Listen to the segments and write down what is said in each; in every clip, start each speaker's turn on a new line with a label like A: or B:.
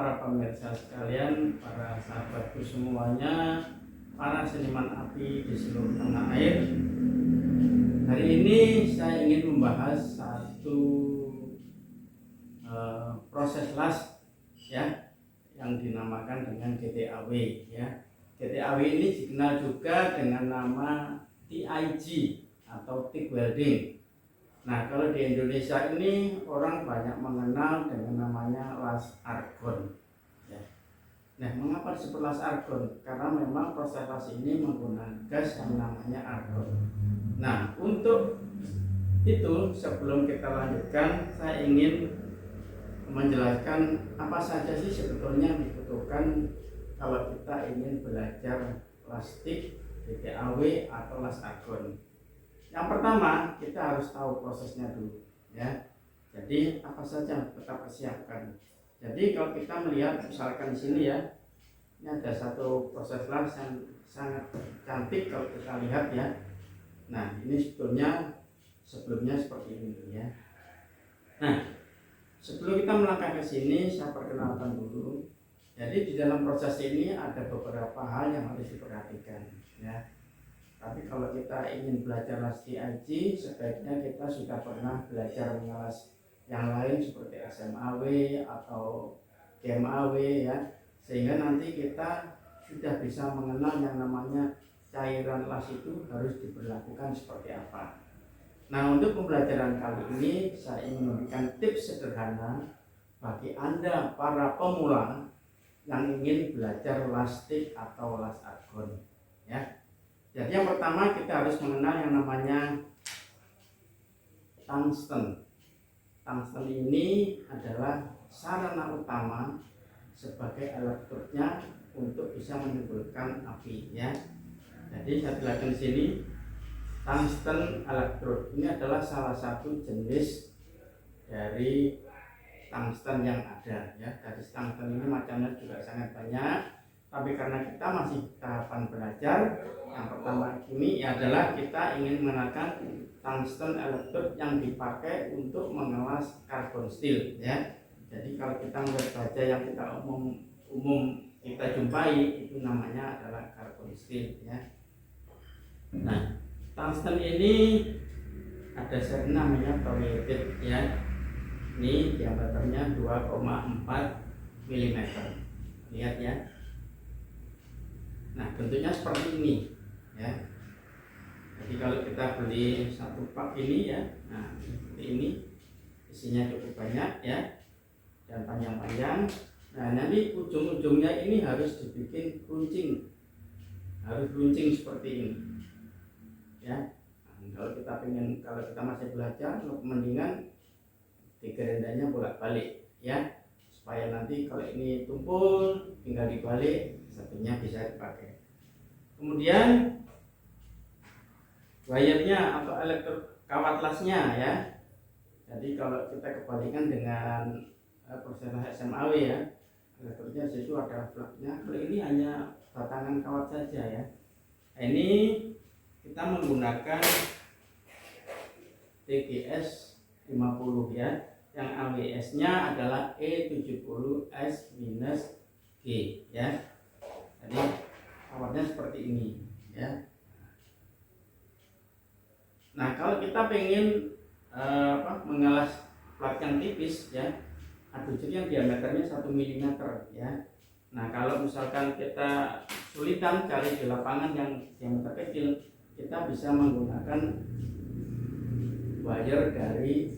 A: para pemirsa sekalian, para sahabatku semuanya, para seniman api di seluruh tanah air. Hari ini saya ingin membahas satu proses las ya, yang dinamakan dengan GTAW ya. GTAW ini dikenal juga dengan nama TIG atau TIG welding. Nah, kalau di Indonesia ini orang banyak mengenal dengan namanya las argon. Ya. Nah, mengapa disebut las argon? Karena memang proses las ini menggunakan gas yang namanya argon. Nah, untuk itu sebelum kita lanjutkan, saya ingin menjelaskan apa saja sih sebetulnya yang dibutuhkan kalau kita ingin belajar las TIG, GTAW atau las argon. Yang pertama, kita harus tahu prosesnya dulu ya. Jadi apa saja yang kita persiapkan. Jadi kalau kita melihat misalkan di sini ya, ini ada satu proses las yang sangat cantik kalau kita lihat ya. Nah, ini sebetulnya sebelumnya seperti ini ya. Nah, sebelum kita melangkah ke sini, saya perkenalkan dulu. Jadi di dalam proses ini ada beberapa hal yang harus diperhatikan ya. Tapi kalau kita ingin belajar las TIG, sebaiknya kita sudah pernah belajar mengelas yang lain seperti SMAW atau GMAW ya, sehingga nanti kita sudah bisa mengenal yang namanya cairan las itu harus diberlakukan seperti apa. Nah, untuk pembelajaran kali ini saya ingin memberikan tips sederhana bagi Anda para pemula yang ingin belajar las TIG atau las argon ya. Jadi yang pertama kita harus mengenal yang namanya tungsten. Tungsten ini adalah sarana utama sebagai elektrodnya untuk bisa menimbulkan api ya. Jadi saya jelaskan di sini, tungsten elektrod ini adalah salah satu jenis dari tungsten yang ada ya. Dari tungsten ini macamnya juga sangat banyak. Tapi karena kita masih tahapan belajar, yang pertama ini adalah kita ingin mengenalkan tungsten elektrod yang dipakai untuk mengelas carbon steel ya. Jadi kalau kita melihat baja yang kita umum kita jumpai itu namanya adalah carbon steel ya. Nah, tungsten ini ada seri namanya toluided ya. Ini diameternya 2,4 mm. Lihat ya. Nah, bentuknya seperti ini ya. Jadi kalau kita beli satu pak ini ya, nah seperti ini, isinya cukup banyak ya, dan panjang-panjang. Nah, nanti ujung-ujungnya ini harus dibikin runcing, harus runcing seperti ini ya. Nah, kalau kita masih belajar, mendingan digerendanya bolak-balik ya, supaya nanti kalau ini tumpul tinggal dibalik, satunya bisa dipakai. Kemudian wire-nya atau kawat lasnya ya. Jadi kalau kita kebalikan dengan proses SMAW ya, elektrodnya situ ada flagnya. Kalau ini hanya batangan kawat saja ya. Nah, ini kita menggunakan TGS 50 ya, yang AWS-nya adalah E70S-G ya. Jadi kawatnya seperti ini ya. Nah, kalau kita pengen mengelas plat yang tipis ya, aducer yang diameternya 1 mm ya. Nah, kalau misalkan kita sulitan cari di lapangan yang diameter kecil, kita bisa menggunakan wire dari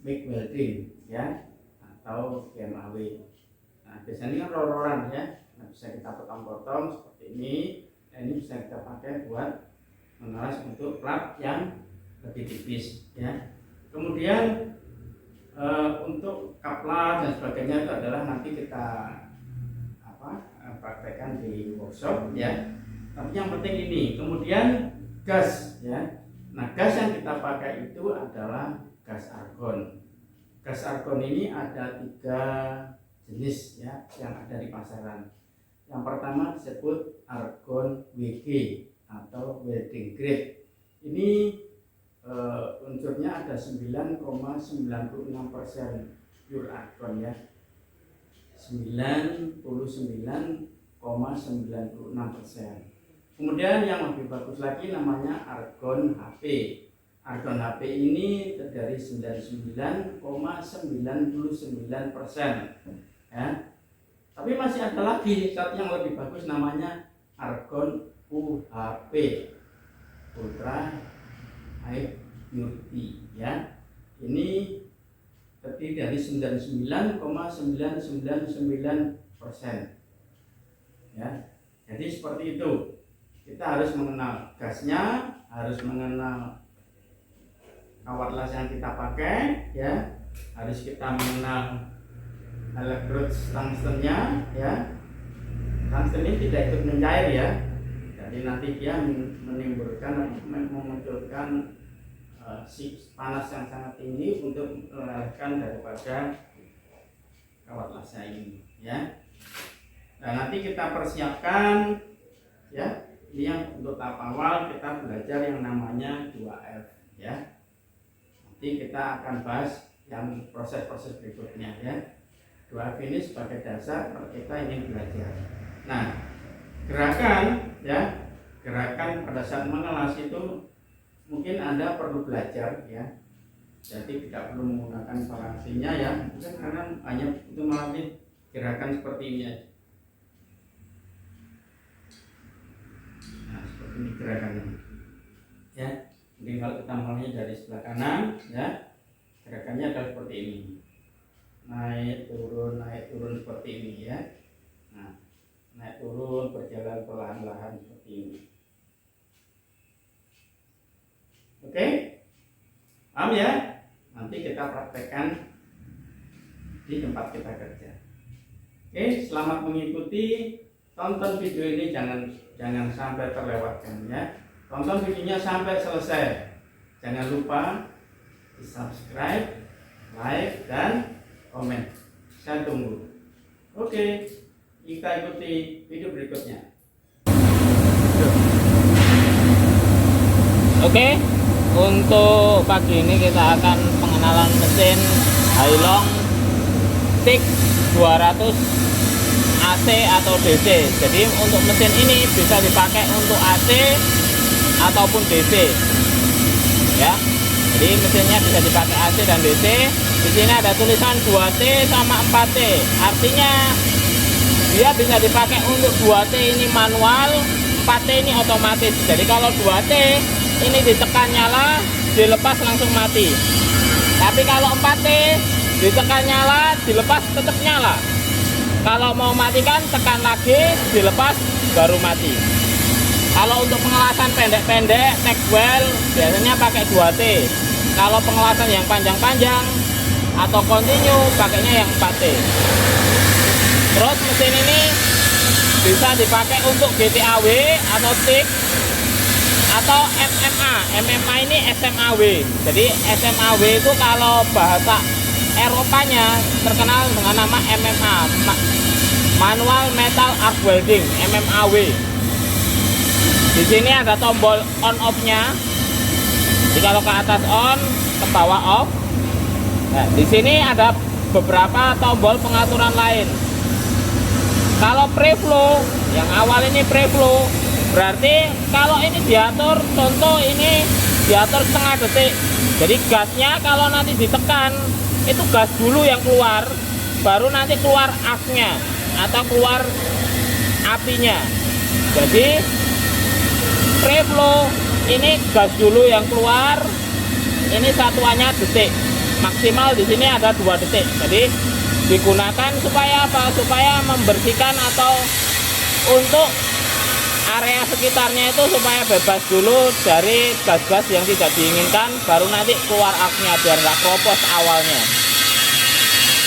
A: MIG welding ya, atau GMAW. Nah, biasanya kan rororan ya. Nah, bisa kita potong-potong seperti ini. Nah, ini bisa kita pakai buat mengelas untuk plat yang lebih tipis ya. Kemudian untuk kaplar dan sebagainya itu adalah nanti kita praktekkan di workshop ya. Tapi yang penting ini. Kemudian gas ya. Nah, gas yang kita pakai itu adalah gas argon. Gas argon ini ada 3 jenis ya yang ada di pasaran. Yang pertama disebut argon WG atau welding grade. Ini unsurnya ada 9,96% pure argon ya. 99,96%. Kemudian yang lebih bagus lagi namanya argon HP. Argon HP ini terdiri 99,99%. Ya. Tapi masih ada lagi satu yang lebih bagus namanya argon UHP, Ultra High Purity. Ya. Ini terdiri dari 99,999%. Ya. Jadi seperti itu. Kita harus mengenal gasnya, harus mengenal kawat las yang kita pakai, ya. Harus kita mengenal elektrod tungstennya, ya. Tungsten ini tidak ikut mencair, ya. Jadi nanti dia menimbulkan, memunculkan panas yang sangat tinggi untuk melelehkan daripada kawat lasnya ini, ya. Nah, nanti kita persiapkan, ya. Ini yang untuk tahap awal kita belajar yang namanya 2F, ya. Nanti kita akan bahas yang proses-proses berikutnya, ya. 2F ini sebagai dasar kalau kita ingin belajar. Nah, gerakan, ya, gerakan pada saat mengelas itu mungkin Anda perlu belajar, ya. Jadi tidak perlu menggunakan variasinya, ya. Mungkin karena hanya itu melatih gerakan seperti ini aja. Ini gerakannya, ya. Mungkin kalau kita mulai dari sebelah kanan, ya, gerakannya adalah seperti ini, naik turun seperti ini, ya. Nah, naik turun berjalan perlahan-lahan seperti ini. Oke, paham ya? Nanti kita praktekkan di tempat kita kerja. Oke, selamat mengikuti. Tonton video ini, jangan sampai terlewatkan, ya. Tonton videonya sampai selesai. Jangan lupa di subscribe, like, dan komen. Saya tunggu. Oke, kita ikuti video berikutnya.
B: Oke, untuk pagi ini kita akan pengenalan mesin Hailong TIG 200 AC atau DC. Jadi untuk mesin ini bisa dipakai untuk AC ataupun DC, ya. Jadi mesinnya bisa dipakai AC dan DC. Di sini ada tulisan 2T sama 4T. Artinya dia bisa dipakai untuk 2T ini manual, 4T ini otomatis. Jadi kalau 2T ini ditekan nyala, dilepas langsung mati. Tapi kalau 4T ditekan nyala, dilepas tetap nyala. Kalau mau matikan, tekan lagi, dilepas, baru mati. Kalau untuk pengelasan pendek-pendek, TIG weld, biasanya pakai 2T. Kalau pengelasan yang panjang-panjang atau continue, pakainya yang 4T. Terus mesin ini bisa dipakai untuk GTAW atau TIG atau MMA. MMA ini SMAW. Jadi SMAW itu kalau bahasa Eropanya terkenal dengan nama MMA, Manual Metal Arc Welding, MMAW. Di sini ada tombol on off-nya. Jadi kalau ke atas on, ke bawah off. Nah, di sini ada beberapa tombol pengaturan lain. Kalau preflow, yang awal ini preflow, berarti kalau ini diatur, contoh ini diatur setengah detik. Jadi gasnya kalau nanti ditekan, itu gas dulu yang keluar, baru nanti keluar asnya atau keluar apinya. Jadi preflow ini gas dulu yang keluar, ini satuannya detik, maksimal di sini ada 2 detik. Jadi digunakan supaya apa? Supaya membersihkan atau untuk area sekitarnya itu supaya bebas dulu dari gas-gas yang tidak diinginkan, baru nanti keluar asnya biar nggak keropos awalnya.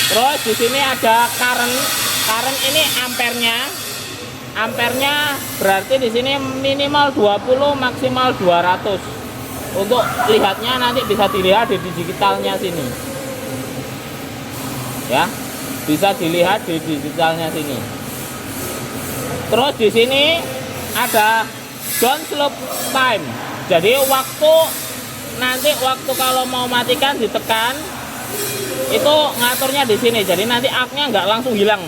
B: Terus di sini ada current ini ampernya berarti di sini minimal 20 maksimal 200. Untuk lihatnya nanti bisa dilihat di digitalnya sini, ya, bisa dilihat di digitalnya sini. Terus di sini ada down slope time. Jadi waktu kalau mau matikan ditekan, itu ngaturnya di sini. Jadi nanti arcnya nggak langsung hilang.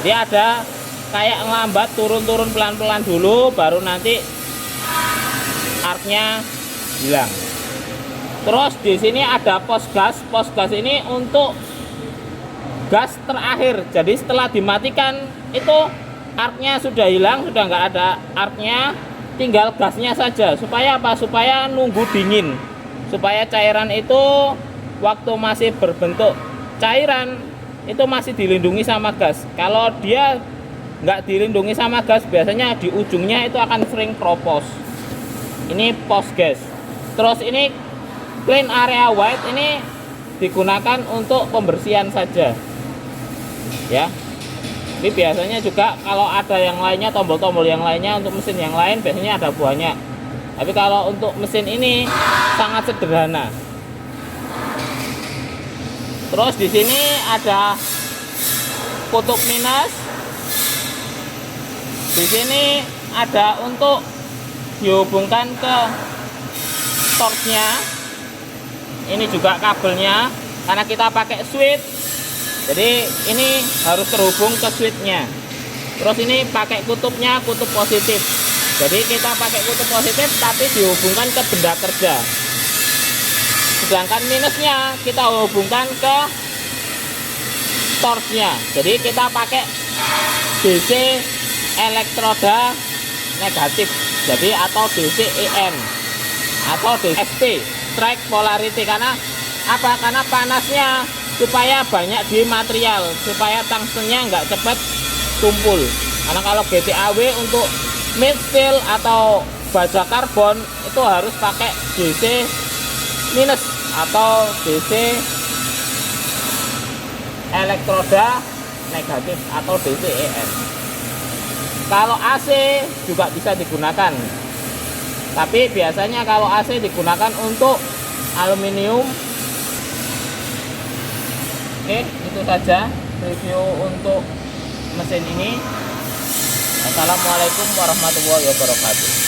B: Jadi ada kayak ngelambat, turun-turun pelan-pelan dulu, baru nanti arcnya hilang. Terus di sini ada pos gas. Pos gas ini untuk gas terakhir. Jadi setelah dimatikan itu arcnya sudah hilang, sudah nggak ada arcnya, tinggal gasnya saja. Supaya apa? Supaya nunggu dingin. Supaya cairan itu waktu masih berbentuk cairan itu masih dilindungi sama gas. Kalau dia nggak dilindungi sama gas, biasanya di ujungnya itu akan sering kropos. Ini pos gas. Terus ini clean area white, ini digunakan untuk pembersihan saja ya. Ini biasanya juga kalau ada yang lainnya, tombol-tombol yang lainnya untuk mesin yang lain biasanya ada buahnya. Tapi kalau untuk mesin ini sangat sederhana. Terus di sini ada kutub minus. Di sini ada untuk dihubungkan ke torchnya. Ini juga kabelnya, karena kita pakai switch, jadi ini harus terhubung ke switchnya. Terus ini pakai kutubnya, kutub positif. Jadi kita pakai kutub positif tapi dihubungkan ke benda kerja. Sedangkan minusnya kita hubungkan ke torchnya. Jadi kita pakai DC elektroda negatif, jadi atau DCEN atau DSP, strike polarity. Karena apa? Karena panasnya supaya banyak di material, supaya tungstennya nggak cepat tumpul. Karena kalau GTAW untuk mid steel atau baja karbon itu harus pakai DC minus atau DC elektroda negatif atau DCEN. Kalau AC juga bisa digunakan, tapi biasanya kalau AC digunakan untuk aluminium. Oke, itu saja review untuk mesin ini. Assalamualaikum warahmatullahi wabarakatuh.